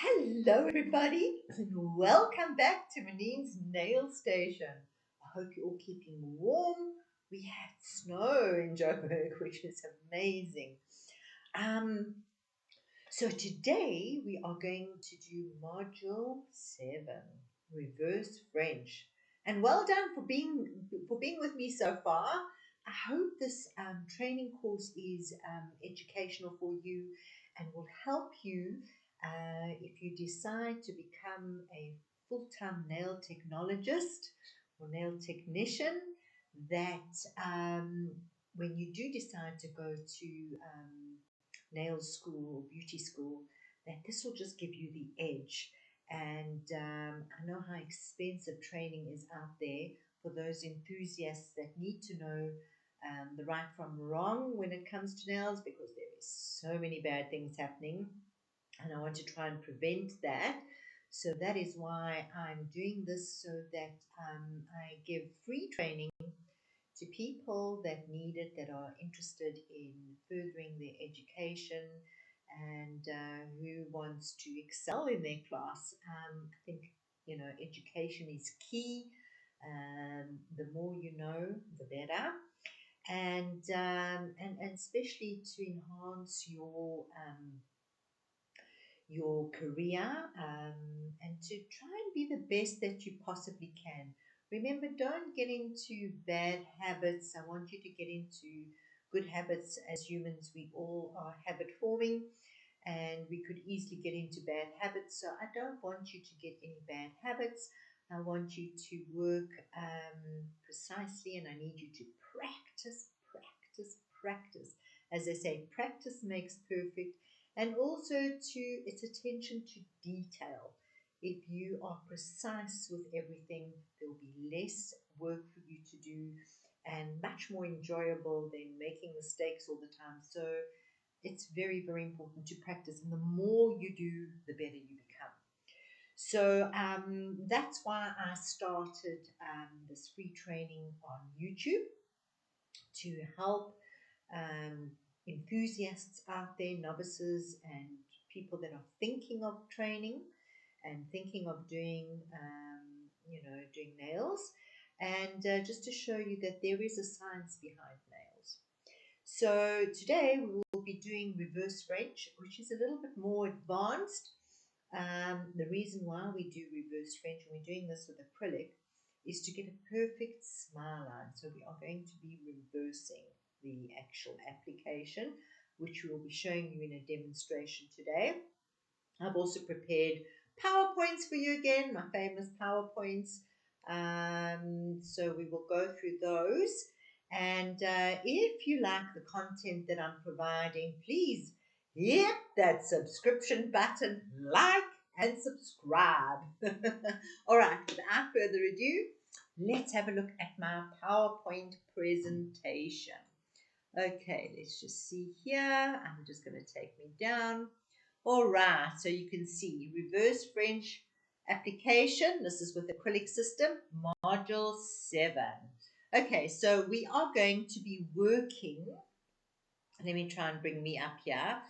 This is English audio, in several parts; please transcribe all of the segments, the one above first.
Hello, everybody, and welcome back to Manine's Nail Station. I hope you're all keeping warm. We had snow in Joburg, which is amazing. Um, so today we are going to do Module 7, Reverse French. And well done for being with me so far. I hope this training course is educational for you and will help you if you decide to become a full-time nail technologist or nail technician. That when you do decide to go to nail school or beauty school, that this will just give you the edge. And I know how expensive training is out there for those enthusiasts that need to know the right from wrong when it comes to nails, because there is so many bad things happening, and I want to try and prevent that. So that is why I'm doing this, so that I give free training to people that need it, that are interested in furthering their education, and who wants to excel in their class. I think education is key. The more you know, the better, and especially to enhance your career, and to try and be the best that you possibly can. Remember, don't get into bad habits. I want you to get into good habits. As humans, we all are habit forming, and we could easily get into bad habits. So I don't want you to get any bad habits. I want you to work precisely, and I need you to practice, practice, practice. As they say, practice makes perfect, and also to its attention to detail. If you are precise with everything, there will be less work for you to do and much more enjoyable than making mistakes all the time. So it's very, very important to practice, and the more you do, the better you become. So that's why I started this free training on YouTube to help enthusiasts out there, novices, and people that are thinking of training and thinking of doing nails, and just to show you that there is a science behind nails. So today we will be doing reverse French, which is a little bit more advanced. The reason why we do reverse French, and we're doing this with acrylic, is to get a perfect smile line. So we are going to be reversing the actual application, which we will be showing you in a demonstration today. I've also prepared PowerPoints for you again, my famous PowerPoints. So we will go through those. And if you like the content that I'm providing, please hit that subscription button, like, and subscribe. All right, without further ado, let's have a look at my PowerPoint presentation. Okay, let's just see here. I'm just going to take me down. All right, so you can see reverse French application. This is with acrylic system, module 7. Okay, so we are going to be working. Let me try and bring me up here.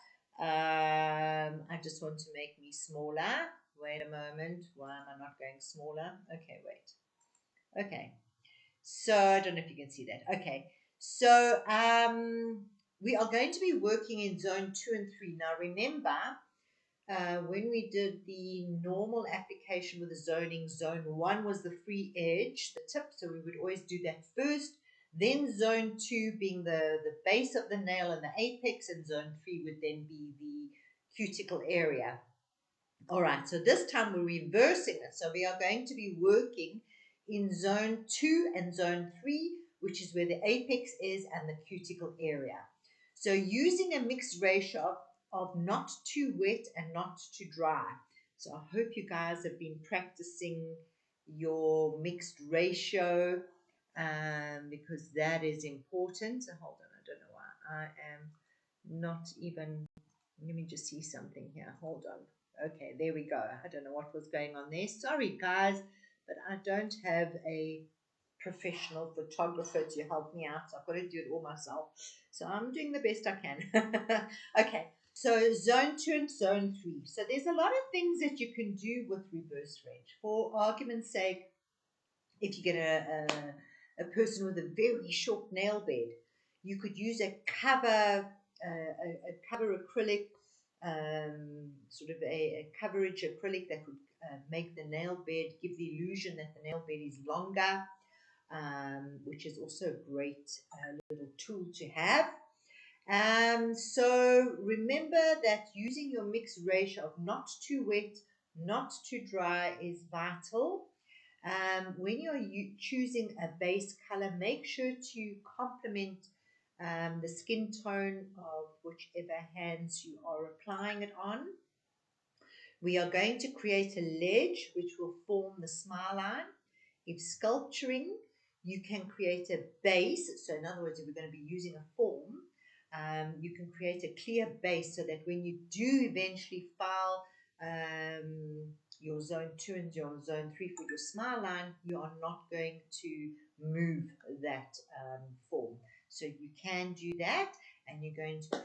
I just want to make me smaller. Wait a moment. Why am I not going smaller? Okay, wait. Okay, so I don't know if you can see that. Okay, so we are going to be working in zone 2 and 3. Now remember, when we did the normal application with the zoning, zone 1 was the free edge, the tip, so we would always do that first. Then zone 2 being the base of the nail and the apex, and zone 3 would then be the cuticle area. All right, so this time we're reversing it. So we are going to be working in zone 2 and zone 3, which is where the apex is and the cuticle area. So using a mixed ratio of not too wet and not too dry. So I hope you guys have been practicing your mixed ratio, because that is important. So hold on, I don't know why I am not even, let me just see something here. Hold on. Okay, there we go. I don't know what was going on there. Sorry, guys, but I don't have a professional photographer to help me out, so I've got to do it all myself. So I'm doing the best I can. Okay, So zone 2 and zone 3. So there's a lot of things that you can do with reverse French. For argument's sake, if you get a person with a very short nail bed, you could use a cover acrylic, sort of a coverage acrylic that would make the nail bed, give the illusion that the nail bed is longer, which is also a great little tool to have. So remember that using your mix ratio of not too wet, not too dry is vital. When you're choosing a base color, make sure to complement the skin tone of whichever hands you are applying it on. We are going to create a ledge which will form the smile line. If sculpturing, you can create a base. So in other words, if we're going to be using a form, you can create a clear base so that when you do eventually file your zone 2 and your zone 3 for your smile line, you are not going to move that form. So you can do that, and you're going to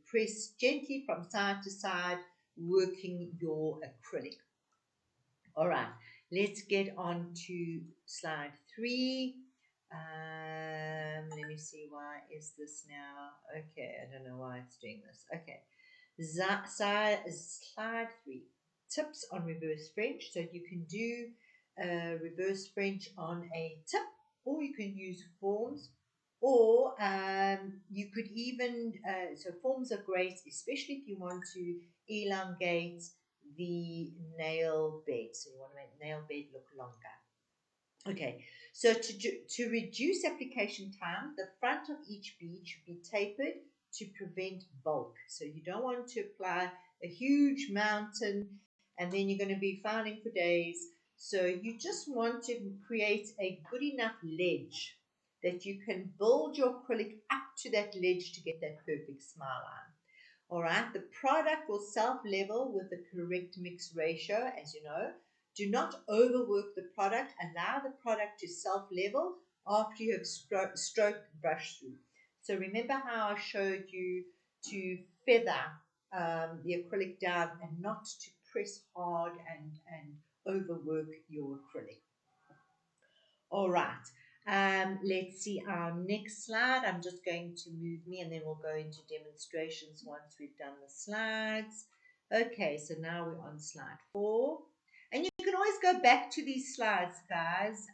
press gently from side to side, working your acrylic. All right, let's get on to slide 3. Let me see, why is this now? Okay, I don't know why it's doing this. Okay, slide 3. Tips on reverse French. So you can do reverse French on a tip, or you can use forms, or you could even, so forms are great, especially if you want to elongate the nail bed. So you want to make nail bed look longer. Okay, so to reduce application time, the front of each bead should be tapered to prevent bulk. So you don't want to apply a huge mountain and then you're going to be filing for days. So you just want to create a good enough ledge that you can build your acrylic up to that ledge to get that perfect smile line. All right, the product will self-level with the correct mix ratio, as you know. Do not overwork the product. Allow the product to self-level after you have stroked the brush through. So remember how I showed you to feather the acrylic down and not to press hard and overwork your acrylic. All right. Let's see our next slide. I'm just going to move me and then we'll go into demonstrations once we've done the slides. Okay, so now we're on slide 4. And you can always go back to these slides, guys.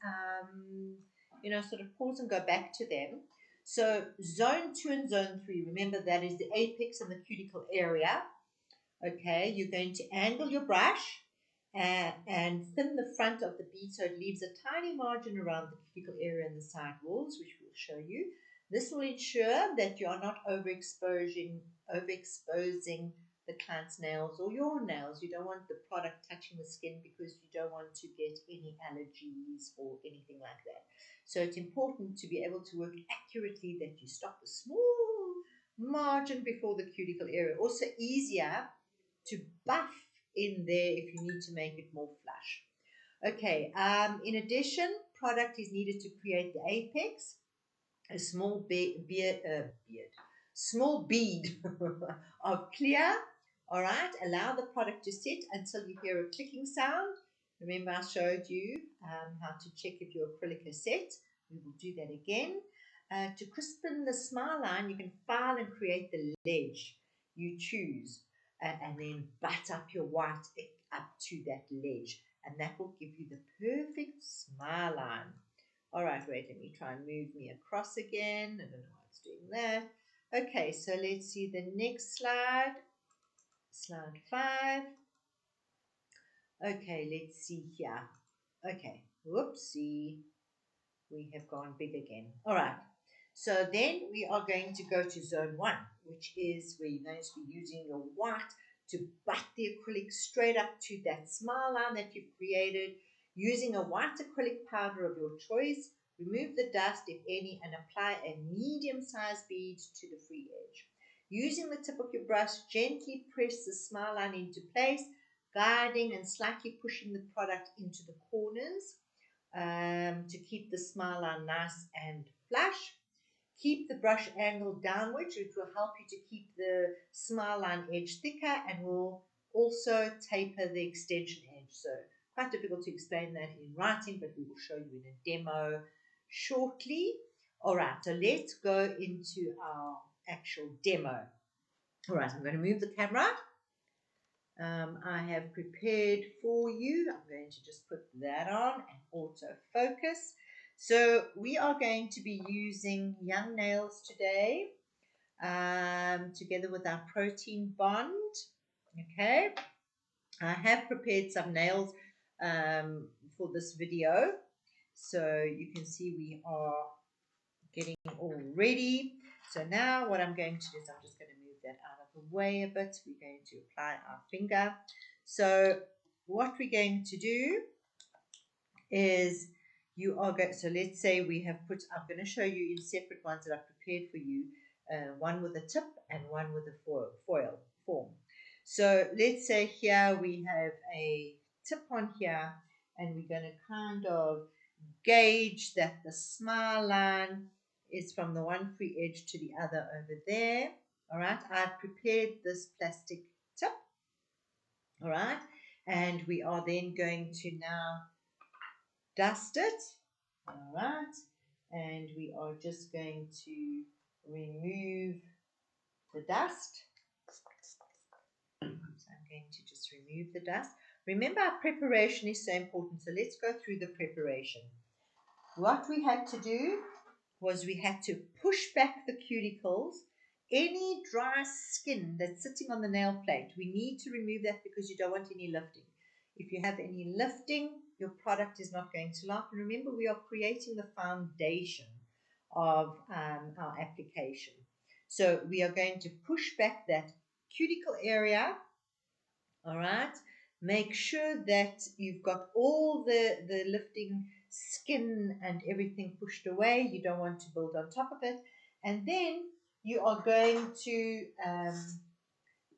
Sort of pause and go back to them. So zone 2 and zone 3, remember that is the apex and the cuticle area. Okay, you're going to angle your brush and thin the front of the bead so it leaves a tiny margin around the cuticle area and the side walls, which we'll show you. This will ensure that you are not overexposing the client's nails or your nails. You don't want the product touching the skin because you don't want to get any allergies or anything like that. So it's important to be able to work accurately, that you stop the small margin before the cuticle area. Also easier to buff in there if you need to make it more flush. Okay, in addition, product is needed to create the apex, a small small bead of clear. All right, allow the product to set until you hear a clicking sound. Remember, I showed you how to check if your acrylic is set. We will do that again. To crispen the smile line, you can file and create the ledge you choose, and then butt up your white up to that ledge, and that will give you the perfect smile line. All right, wait, let me try and move me across again. I don't know why it's doing that. Okay, so let's see the next slide. Slide 5. Okay, let's see here. Okay, whoopsie. We have gone big again. All right. So then we are going to go to zone 1, which is where you're going to be using your white to butt the acrylic straight up to that smile line that you've created, using a white acrylic powder of your choice. Remove the dust, if any, and apply a medium-sized bead to the free edge. Using the tip of your brush, gently press the smile line into place, guiding and slightly pushing the product into the corners to keep the smile line nice and flush. Keep the brush angle downwards, which will help you to keep the smile line edge thicker and will also taper the extension edge. So quite difficult to explain that in writing, but we will show you in a demo shortly. All right, so let's go into our actual demo. All right, I'm going to move the camera. I have prepared for you. I'm going to just put that on and autofocus. So we are going to be using young nails today, together with our protein bond. Okay, I have prepared some nails for this video. So you can see we are getting all ready. So now what I'm going to do is I'm just going to move that out of the way a bit. We're going to apply our finger. So what we're going to do is you are going, so let's say we have put, I'm going to show you in separate ones that I've prepared for you, one with a tip and one with a foil form. So let's say here we have a tip on here, and we're going to kind of gauge that the smile line is from the one free edge to the other over there. All right, I've prepared this plastic tip. All right, and we are then going to now dust it. All right, and we are just going to remove the dust. So I'm going to just remove the dust. Remember, our preparation is so important, so let's go through the preparation. What we had to do was we had to push back the cuticles. Any dry skin that's sitting on the nail plate, we need to remove that because you don't want any lifting. If you have any lifting, your product is not going to last. And remember, we are creating the foundation of our application. So we are going to push back that cuticle area. All right. Make sure that you've got all the lifting skin and everything pushed away. You don't want to build on top of it. And then you are going to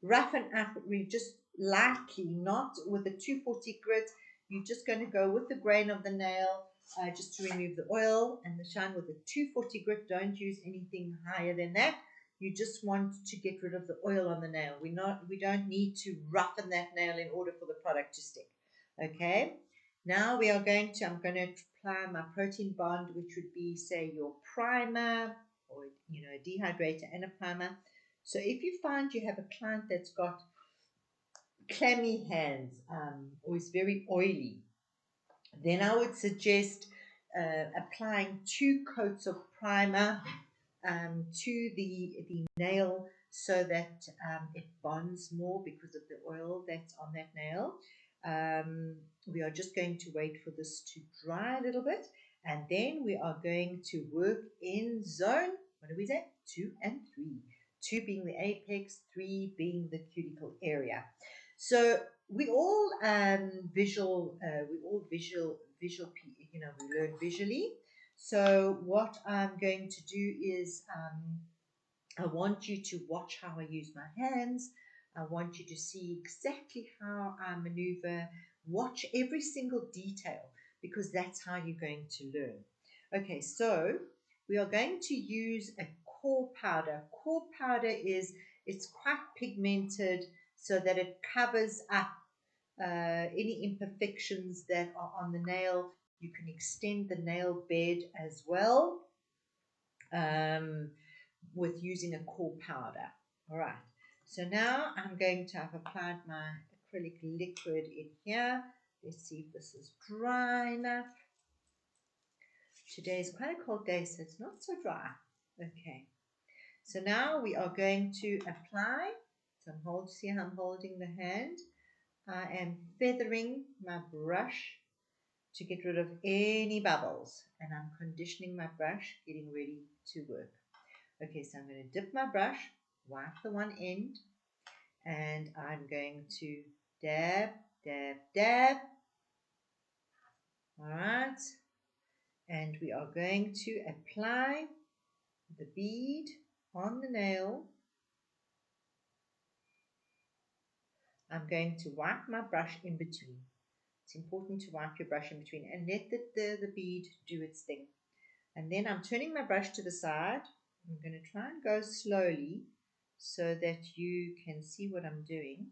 roughen up, we just lightly, not with the 240 grit. You're just going to go with the grain of the nail, just to remove the oil and the shine with the 240 grit. Don't use anything higher than that. You just want to get rid of the oil on the nail. We don't need to roughen that nail in order for the product to stick. Okay. Now we are going to, I'm going to apply my protein bond, which would be, say, your primer, or a dehydrator and a primer. So if you find you have a client that's got clammy hands, or is very oily, then I would suggest applying 2 coats of primer to the nail, so that it bonds more because of the oil that's on that nail. We are just going to wait for this to dry a little bit, and then we are going to work in zone, what do we say, 2 and 3. 2 being the apex, 3 being the cuticle area. So we all visual, we learn visually. So what I'm going to do is I want you to watch how I use my hands. I want you to see exactly how I maneuver. Watch every single detail, because that's how you're going to learn. Okay, so we are going to use a core powder. Core powder it's quite pigmented, so that it covers up any imperfections that are on the nail. You can extend the nail bed as well with using a core powder. All right, so now I'm going to have applied my acrylic liquid in here. Let's see if this is dry enough. Today is quite a cold day, so it's not so dry. Okay, so now we are going to apply. So see how I'm holding the hand. I am feathering my brush to get rid of any bubbles, and I'm conditioning my brush, getting ready to work. Okay, so I'm going to dip my brush, wipe the one end, and I'm going to dab, dab, dab. All right, and we are going to apply the bead on the nail. I'm going to wipe my brush in between. It's important to wipe your brush in between and let the bead do its thing. And then I'm turning my brush to the side, I'm going to try and go slowly so that you can see what I'm doing.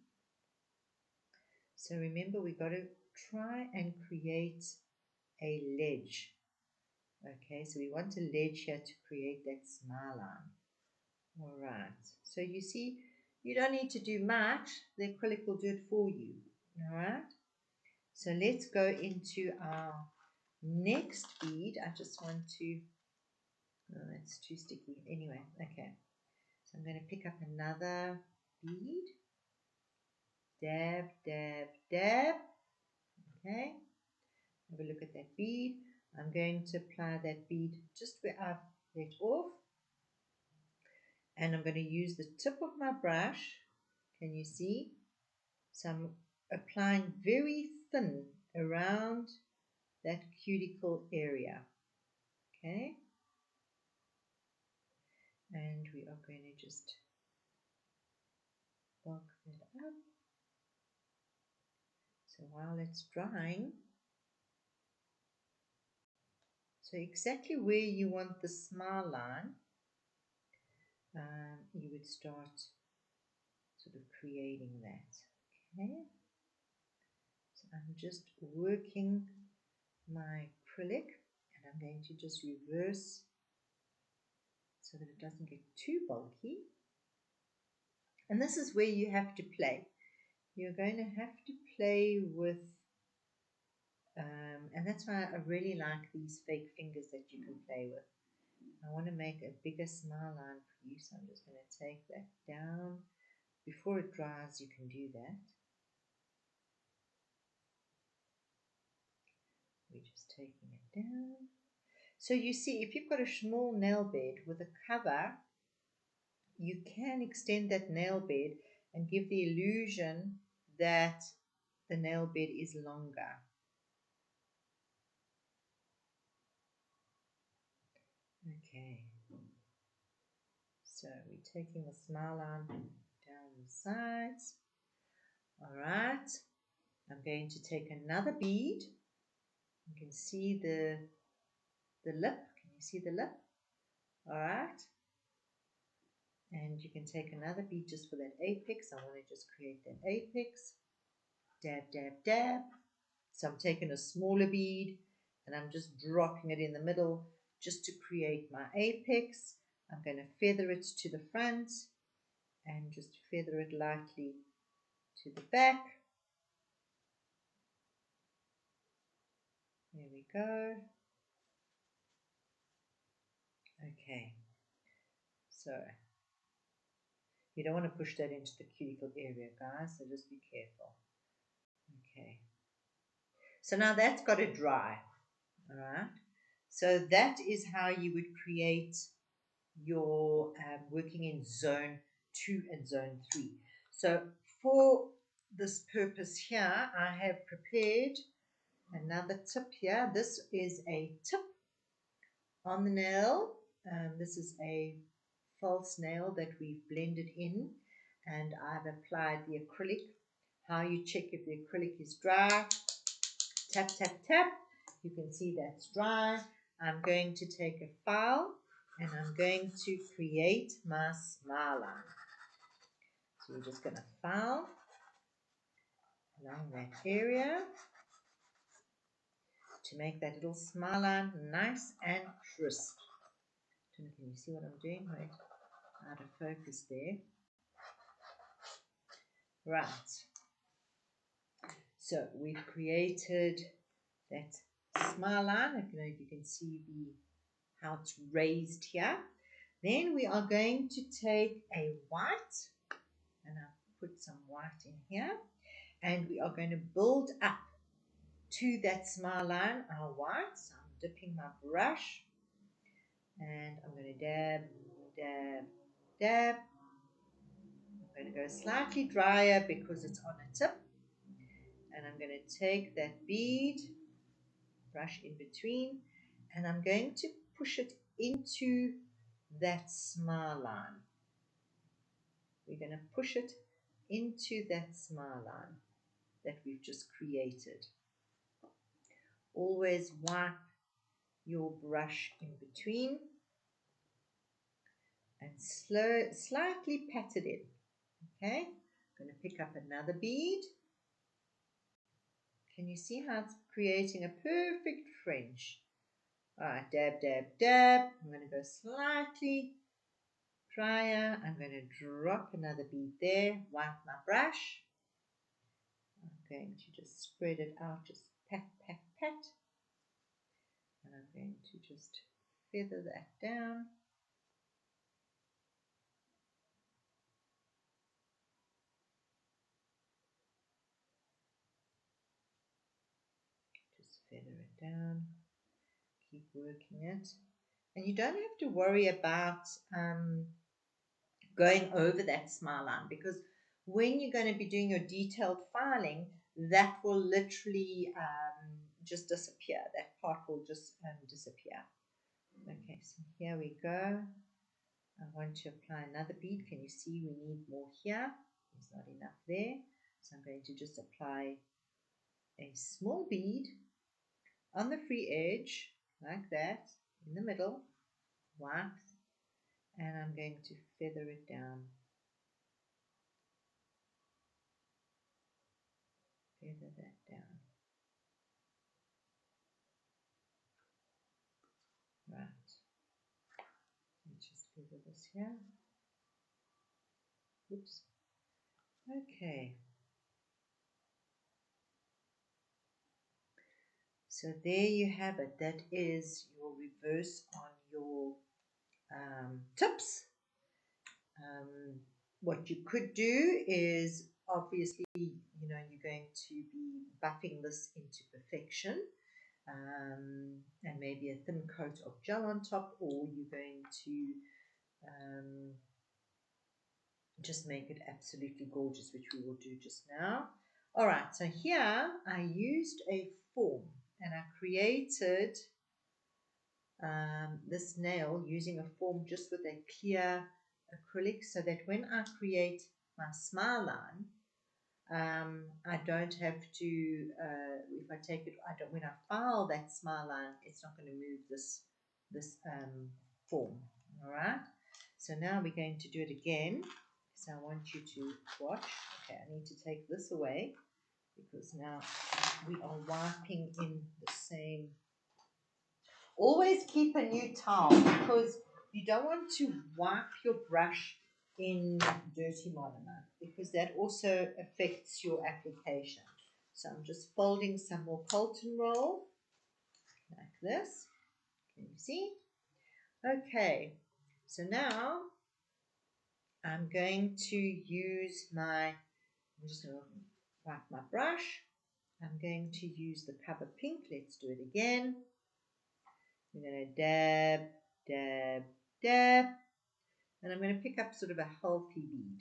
So remember, we've got to try and create a ledge. Okay, so we want a ledge here to create that smile line. All right, so you see, you don't need to do much. The acrylic will do it for you. All right, so let's go into our next bead. I just want to, oh, that's too sticky. Anyway, okay. So I'm going to pick up another bead. Dab, dab, dab. Okay, have a look at that bead. I'm going to apply that bead just where I've let off. And I'm going to use the tip of my brush. Can you see? So I'm applying very thin around that cuticle area. Okay. And we are going to just bulk that up. So while it's drying, so exactly where you want the smile line, you would start sort of creating that. Okay. So I'm just working my acrylic and I'm going to just reverse so that it doesn't get too bulky. And this is where you have to play. You're going to have to play with, and that's why I really like these fake fingers that you can play with. I want to make a bigger smile line for you, so I'm just going to take that down. Before it dries, you can do that. We're just taking it down. So you see, if you've got a small nail bed with a cover, you can extend that nail bed and give the illusion that the nail bed is longer. Okay, so we're taking the smile line down the sides. All right, I'm going to take another bead. You can see the lip. Can you see the lip? All right, and you can take another bead just for that apex. I want to just create that apex. Dab, dab, dab. So I'm taking a smaller bead and I'm just dropping it in the middle just to create my apex. I'm going to feather it to the front and just feather it lightly to the back. There we go. Okay, so you don't want to push that into the cuticle area, guys, so just be careful. Okay, so now that's got to dry. All right, so that is how you would create your working in zone 2 and zone 3. So for this purpose here, I have prepared another tip here. This is a tip on the nail. This is a false nail that we've blended in, and I've applied the acrylic. How you check if the acrylic is dry, tap, tap, tap. You can see that's dry. I'm going to take a file and I'm going to create my smile line. So you're just going to file along that area to make that little smile line nice and crisp. Can you see what I'm doing? Wait, out of focus there. Right. So we've created that smile line. I don't know if you can see how it's raised here. Then we are going to take a white, and I'll put some white in here, and we are going to build up to that smile line our white. So I'm dipping my brush, and I'm going to dab, dab, dab. I'm going to go slightly drier because it's on a tip, and I'm going to take that bead, brush in between, and I'm going to push it into that smile line. We're going to push it into that smile line that we've just created. Always wipe your brush in between. and slightly pat it in. Okay, I'm going to pick up another bead. Can you see how it's creating a perfect fringe? All right, dab, dab, dab. I'm going to go slightly drier. I'm going to drop another bead there, wipe my brush. I'm going to just spread it out, just pat, pat, pat. And I'm going to just feather that down. Just feather it down. Keep working it. And you don't have to worry about going over that smile line, because when you're going to be doing your detailed filing, that will literally just disappear. That part will just disappear. Okay, so here we go. I want to apply another bead. Can you see we need more here? There's not enough there. So I'm going to just apply a small bead on the free edge, like that, in the middle, white, and I'm going to feather it down. Feather that down. Right. Let's just feather this here. Oops. Okay. So there you have it. That is your reverse on your tips. What you could do is, obviously, you're going to be buffing this into perfection, and maybe a thin coat of gel on top, or you're going to just make it absolutely gorgeous, which we will do just now. All right, so here I used a form and I created this nail using a form just with a clear acrylic, so that when I create my smile line, I don't have to, if I take it, when I file that smile line, it's not going to move this form. All right, so now we're going to do it again. So I want you to watch. Okay, I need to take this away because now we are wiping in the same. Always keep a new towel, because you don't want to wipe your brush in dirty monomer, because that also affects your application. So I'm just folding some more Colton roll like this. Can you see? Okay, so now I'm going to use I'm just going to wipe my brush. I'm going to use the Cover Pink. Let's do it again. We're going to dab, dab, dab. And I'm going to pick up sort of a healthy bead.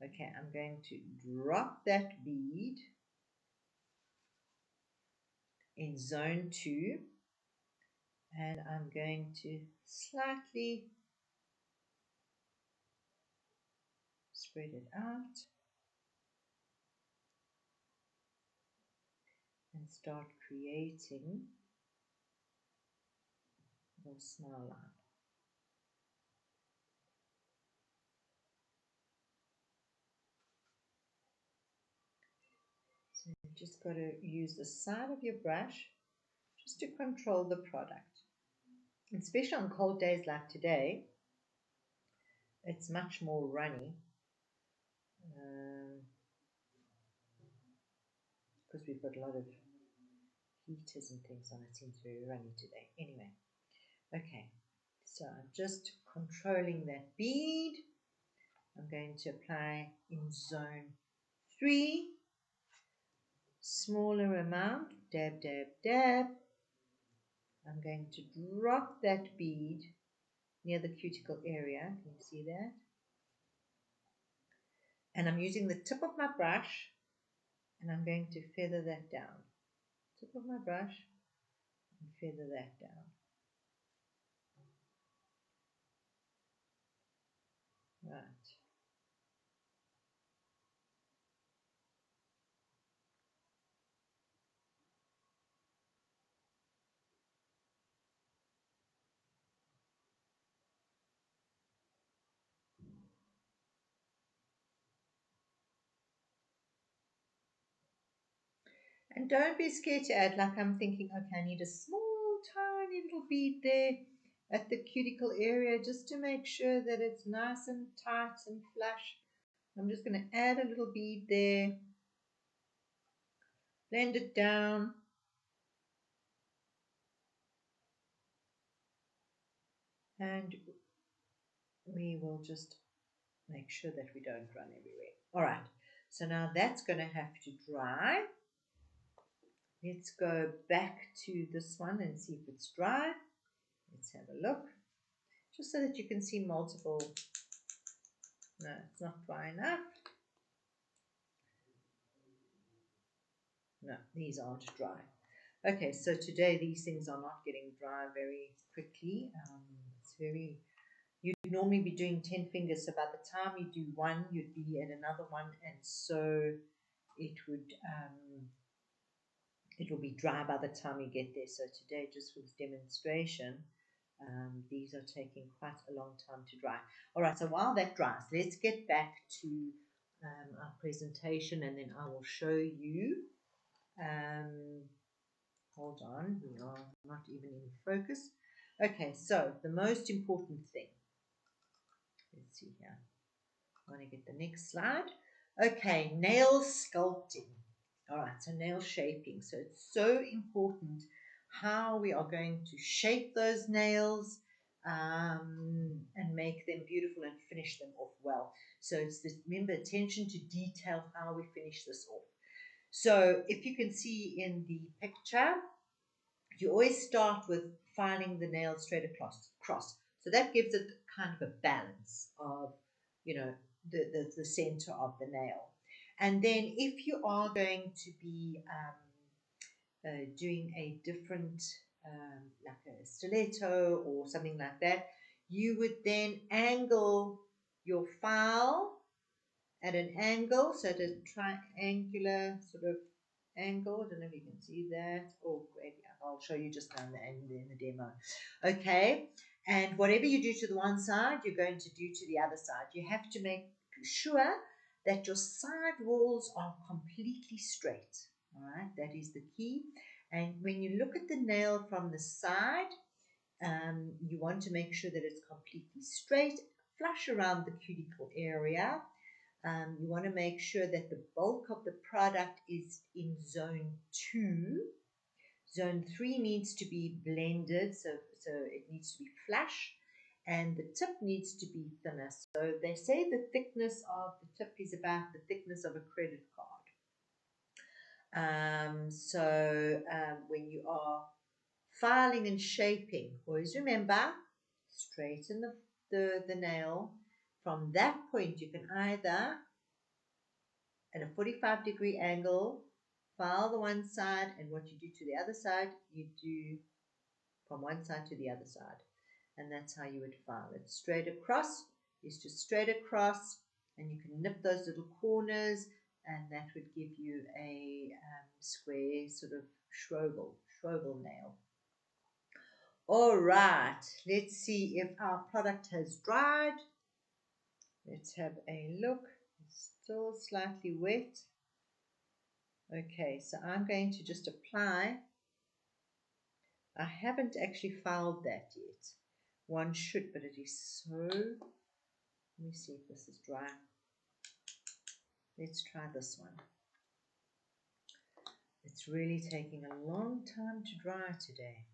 Okay, I'm going to drop that bead in zone 2. And I'm going to slightly spread it out. And start creating your smile line. So you've just got to use the side of your brush just to control the product. Especially on cold days like today, it's much more runny because we've got a lot of heaters and things on. It seems very runny today. Anyway, okay, so I'm just controlling that bead. I'm going to apply in zone 3, smaller amount, dab, dab, dab. I'm going to drop that bead near the cuticle area. Can you see that? And I'm using the tip of my brush, and I'm going to feather that down. Tip of my brush, and feather that down. Right. And don't be scared to add, like I'm thinking, okay, I need a small, tiny little bead there at the cuticle area just to make sure that it's nice and tight and flush. I'm just going to add a little bead there, blend it down, and we will just make sure that we don't run everywhere. All right, so now that's going to have to dry. Let's go back to this one and see if it's dry. Let's have a look, just so that you can see multiple. No, it's not dry enough. No, these aren't dry. Okay, so today these things are not getting dry very quickly. It's very, you'd normally be doing 10 fingers, so by the time you do one, you'd be at another one, and so it would, it will be dry by the time you get there. So today, just for this demonstration, these are taking quite a long time to dry. All right, so while that dries, let's get back to our presentation, and then I will show you. Hold on, we are not even in focus. Okay, so the most important thing. Let's see here. I want to get the next slide. Okay, nail sculpting. All right, so nail shaping. So it's so important how we are going to shape those nails and make them beautiful and finish them off well. So it's this, remember, attention to detail, how we finish this off. So if you can see in the picture, you always start with filing the nail straight across. So that gives it kind of a balance of, you know, the center of the nail. And then if you are going to be doing a different, like a stiletto or something like that, you would then angle your file at an angle, so at a triangular sort of angle. I don't know if you can see that. Oh, great. I'll show you just now in the demo. Okay, and whatever you do to the one side, you're going to do to the other side. You have to make sure that your side walls are completely straight. All right, that is the key. And when you look at the nail from the side, you want to make sure that it's completely straight, flush around the cuticle area. You want to make sure that the bulk of the product is in zone 2. Zone 3 needs to be blended, so it needs to be flush, and the tip needs to be thinner. So they say the thickness of the tip is about the thickness of a credit card. When you are filing and shaping, always remember, straighten the nail. From that point, you can either, at a 45-degree angle, file the one side, and what you do to the other side, you do from one side to the other side. And that's how you would file it. Straight across is just straight across, and you can nip those little corners, and that would give you a square sort of shrovel nail. All right, let's see if our product has dried. Let's have a look. It's still slightly wet. Okay, so I'm going to just apply. I haven't actually filed that yet. One should, but it is so. Let me see if this is dry. Let's try this one. It's really taking a long time to dry today.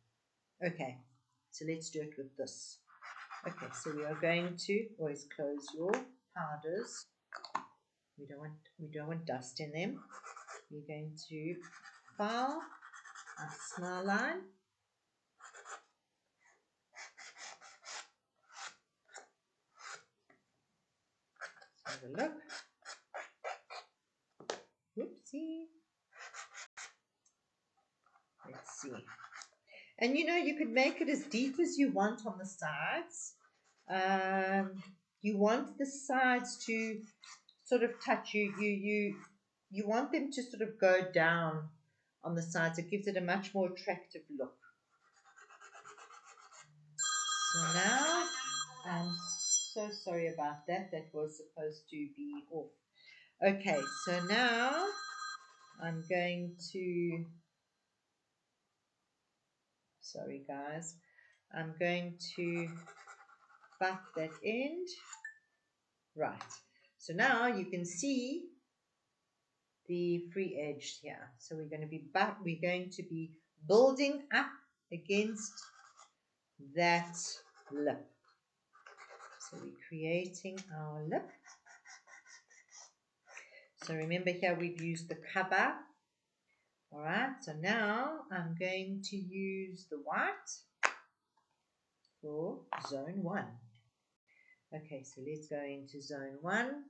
Okay, so let's do it with this. Okay, so we are going to always close your powders. We don't want dust in them. We're going to file our smile line. Let's have a look. Whoopsie. Let's see. And you know, you could make it as deep as you want on the sides. You want the sides to sort of touch you. You want them to sort of go down on the sides. It gives it a much more attractive look. So now, I'm so sorry about that. That was supposed to be off. Okay, so now I'm going to, sorry guys, I'm going to butt that end. Right. So now you can see the free edge here. So we're going to be building up against that lip. So we're creating our lip. So remember here we've used the cover. All right, so now I'm going to use the white for zone 1. Okay, so let's go into zone 1.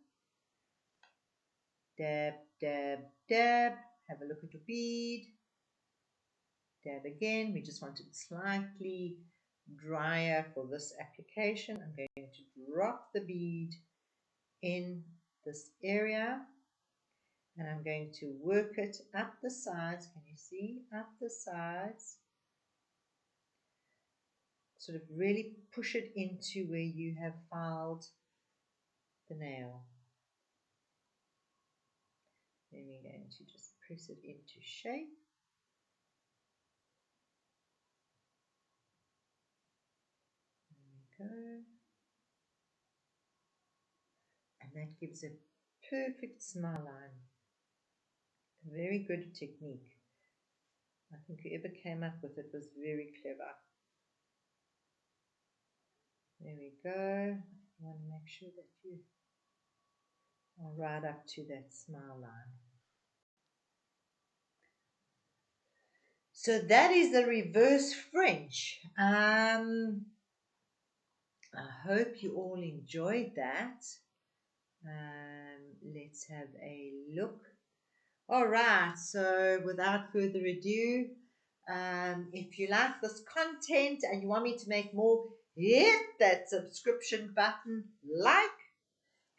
Dab, dab, dab. Have a look at your bead. Dab again. We just want it slightly drier for this application. I'm going to drop the bead in this area. And I'm going to work it up the sides. Can you see? Up the sides. Sort of really push it into where you have filed the nail. Then we're going to just press it into shape. There we go. And that gives a perfect smile line. A very good technique. I think whoever came up with it was very clever. There we go. You want to make sure that you are right up to that smile line. So that is the reverse French. I hope you all enjoyed that. Let's have a look. All right, so without further ado, if you like this content and you want me to make more, hit that subscription button, like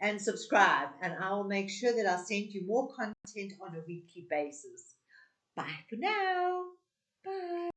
and subscribe, and I'll make sure that I'll send you more content on a weekly basis. Bye for now. Bye.